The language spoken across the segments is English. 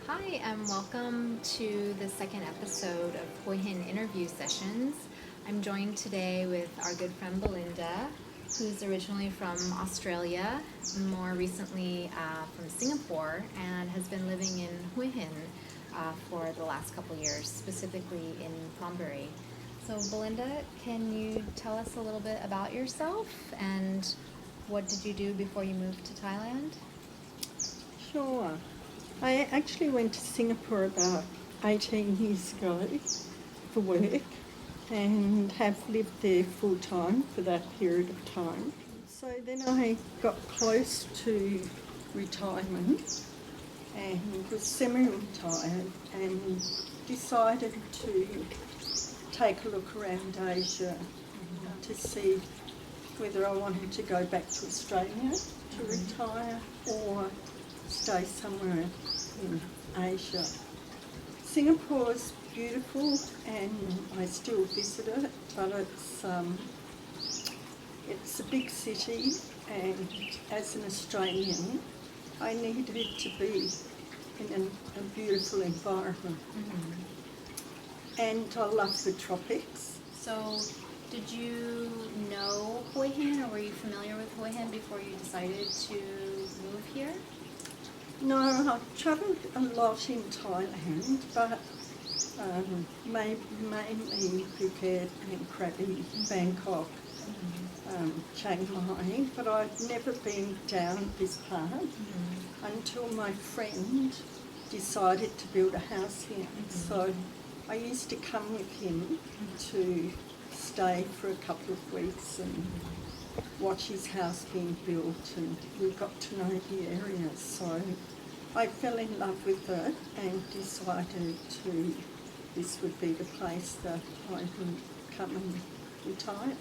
Hi, and welcome to the second episode of Hua Hin interview sessions. I'm joined today with our good friend Belinda, who's originally from Australia, more recently from Singapore, and has been living in Hua Hin for the last couple years, specifically in Thornbury. So Belinda, can you tell us a little bit about yourself and what did you do before you moved to Thailand? Sure. I actually went to Singapore about 18 years ago for work and have lived there full time for that period of time. So then I got close to retirement and was semi-retired and decided to take a look around Asia to see whether I wanted to go back to Australia to retire or stay somewhere in Asia. Singapore is beautiful and I still visit it, but it's a big city, and as an Australian I needed to be in a beautiful environment. And I love the tropics. So, did you know Hua Hin, or were you familiar with Hua Hin before you decided to move here? No, I've travelled a lot in Thailand, but mainly Phuket and Krabi, Bangkok, Chiang Mai, but I've never been down this part until my friend decided to build a house here. So I used to come with him to stay for a couple of weeks and watch his house being built, and we got to know the area. So I fell in love with it and decided this would be the place that I would come and retire.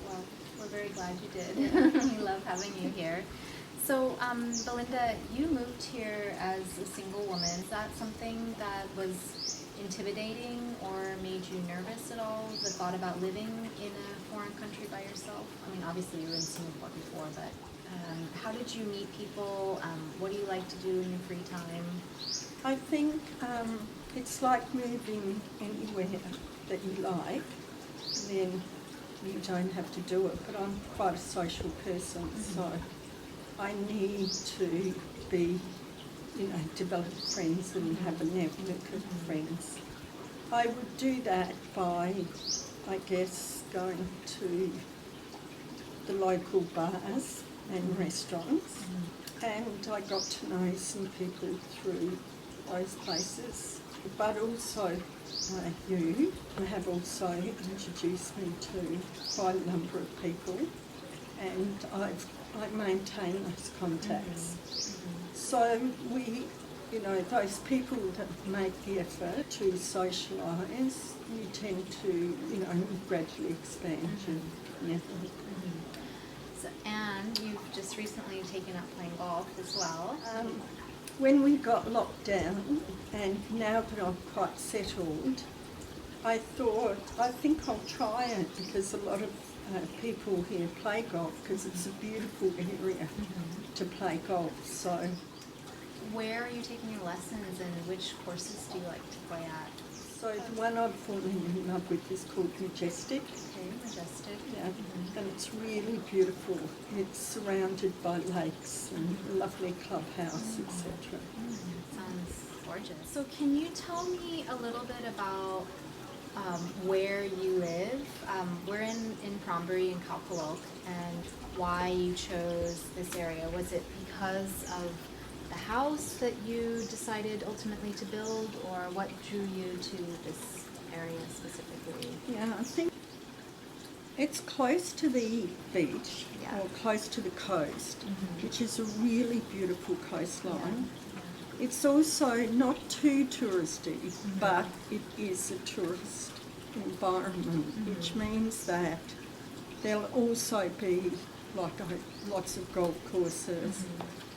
Well, we're very glad you did. We love having you here. So, Belinda, you moved here as a single woman. Is that something that was intimidating or made you nervous at all, the thought about living in a foreign country by yourself? I mean, obviously you were in Singapore before, but how did you meet people? What do you like to do in your free time? I think it's like moving anywhere that you like, then you don't have to do it. But I'm quite a social person, so I need to be, develop friends and have a network of friends. I would do that by, I guess, going to the local bars and restaurants, and I got to know some people through those places. But also you have also introduced me to quite a number of people, and I maintain those contacts. So we, those people that make the effort to socialise, you tend to, gradually expand your network. So, and you've just recently taken up playing golf as well. When we got locked down, and now that I'm quite settled, I thought, I think I'll try it, because a lot of people here play golf because it's a beautiful area to play golf. So, where are you taking your lessons, and which courses do you like to play at? So the one I've fallen in love with is called Majestic. Okay, Majestic. Yeah, and it's really beautiful. It's surrounded by lakes and a lovely clubhouse, etc. Sounds gorgeous. So can you tell me a little bit about where you live? We're in Thornbury in Kapolok, and why you chose this area. Was it because of the house that you decided ultimately to build, or what drew you to this area specifically? Yeah, I think it's close to the beach, Yeah. or close to the coast, which is a really beautiful coastline. It's also not too touristy, but it is a tourist environment, which means that there'll also be lots of golf courses.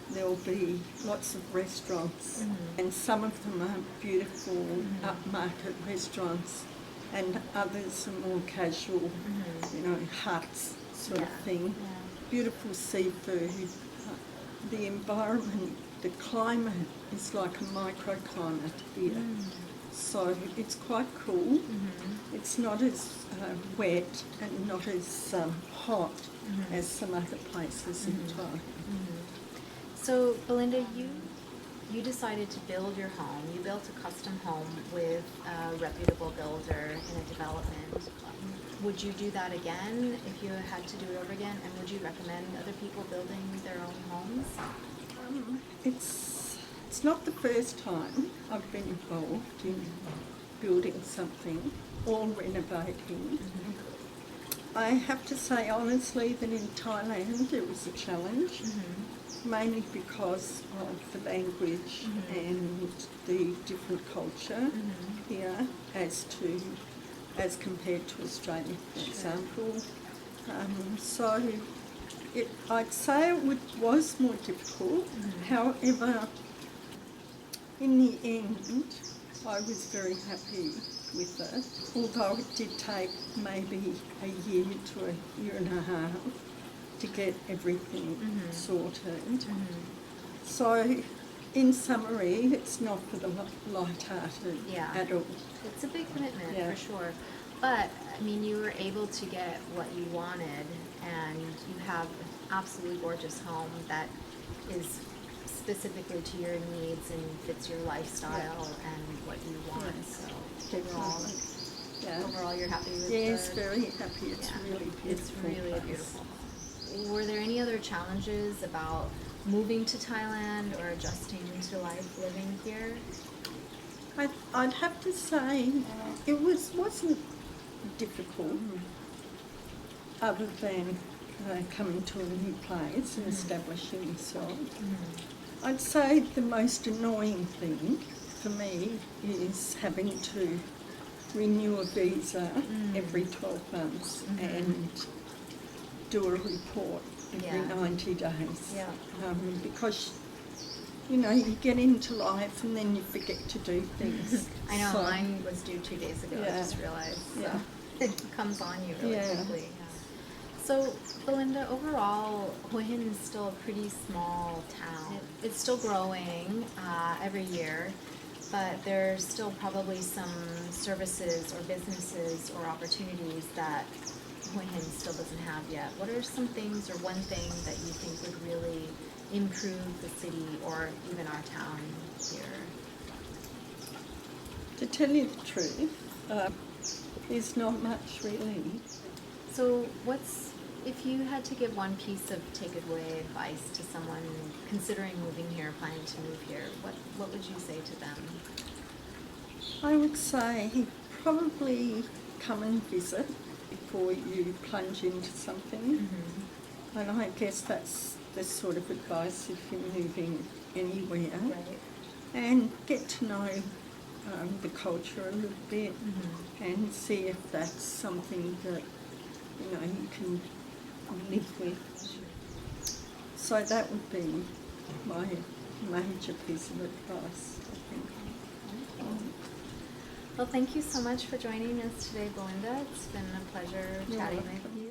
There'll be lots of restaurants, and some of them are beautiful upmarket restaurants, and others are more casual, huts sort of thing. Beautiful seafood. The environment the climate is like a microclimate here. So it's quite cool. It's not as wet and not as hot as some other places in Thailand. So, Belinda, you decided to build your home. You built a custom home with a reputable builder in a development. Would you do that again if you had to do it over again? And would you recommend other people building their own homes? It's not the first time I've been involved in building something or renovating. I have to say honestly that in Thailand it was a challenge, mainly because of the language and the different culture here as compared to Australia, for example. So I'd say it was more difficult. However, in the end, I was very happy with it, although it did take maybe a year to a year and a half to get everything sorted. So, in summary, it's not for the light-hearted at all. It's a big commitment for sure. But, I mean, you were able to get what you wanted, and you have an absolutely gorgeous home that is specifically to your needs and fits your lifestyle and what you want. So overall, you're happy with it? Yes, very happy. It's really beautiful. It's really beautiful. Were there any other challenges about moving to Thailand or adjusting to life living here? I'd have to say it wasn't difficult, other than coming to a new place and establishing yourself. I'd say the most annoying thing for me is having to renew a visa every 12 months and do a report every 90 days. Because, you know, you get into life and then you forget to do things. I know, mine was due 2 days ago, I just realized. So it comes on you really quickly. So, Belinda, overall, Hua Hin is still a pretty small town. It's still growing every year, but there's still probably some services or businesses or opportunities that Hua Hin still doesn't have yet. What are some things or one thing that you think would really improve the city or even our town here? To tell you the truth, there's not much really. So if you had to give one piece of takeaway advice to someone considering moving here, planning to move here, what would you say to them? I would say probably come and visit before you plunge into something. And I guess that's the sort of advice if you're moving anywhere. And get to know the culture a little bit and see if that's something that, you know, you can live with. So that would be my major piece of advice, I think. Well, thank you so much for joining us today, Belinda. It's been a pleasure chatting with you.